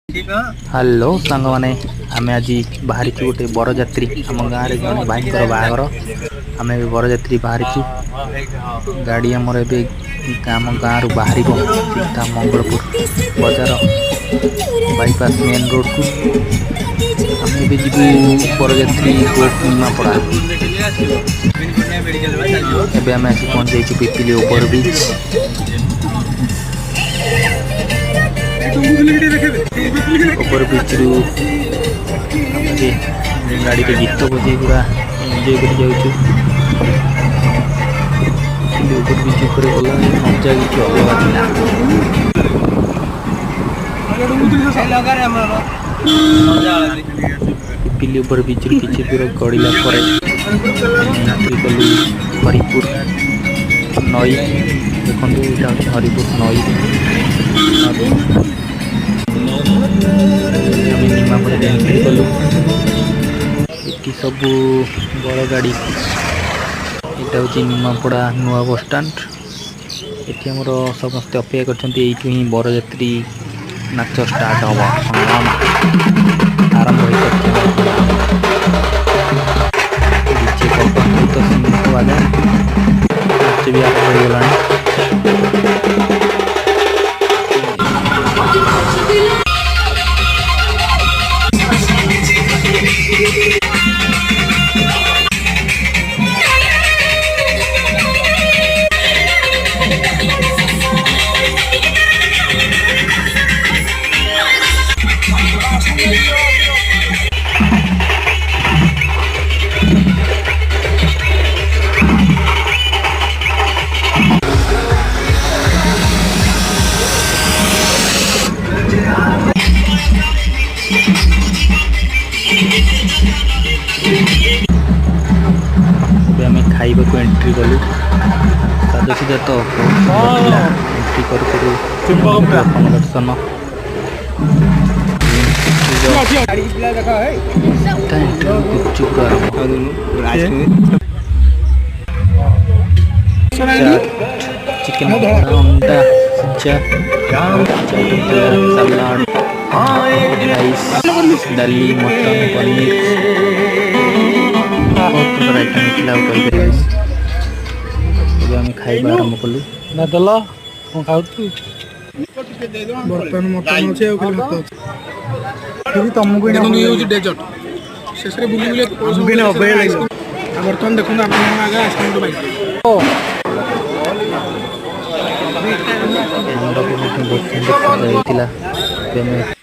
hello सांग मैंने आम आज बाहरी गोटे बरजात्री आम गाँव में जन भाई बाहागर आम बरजात्री बाहरी गाड़ी आमर एम गाँव रू बाहर सीधा मंगलपुर बजार बाईपास मेन रोड को आम जीवु बरजात्री गोट निमापड़ा एवं आम आसी पहुँच जाइए Pipili over bridge over bridge रु गाड़ी के गीत बजे पूरा एंजॉय कर जाऊँ ओवर ब्रिज ऊपर गला मजा किसी अलग पिपिली ओवर ब्रिज किसी दूर गड़िला गलु हरिपुर नई देखो यहाँ हूँ हरिपुर नई निमापड़ा एंट्री कलु ये सब बड़ गाड़ी यहाँ हूँ निमापड़ा नुआ बस स्टैंड ये आमर समस्त अपेक्षा कर बरजात्री नाच स्टार्ट हम आरंभ तो संगीत बाजा नाच भी आरंभ हो गला खाइबा को एंट्री कलु सादा सीधा तो एंट्री करूँ दर्शन चिकन अंडा सलाद राइस दाली मटन पनीर बहुत प्रकार आइटम आम खाइबा आरंभ कलु ना दल कौन खाऊ बर्तमान मटन अच्छे तुमको डेजर्ट शेष बर्तमान देखो मंडप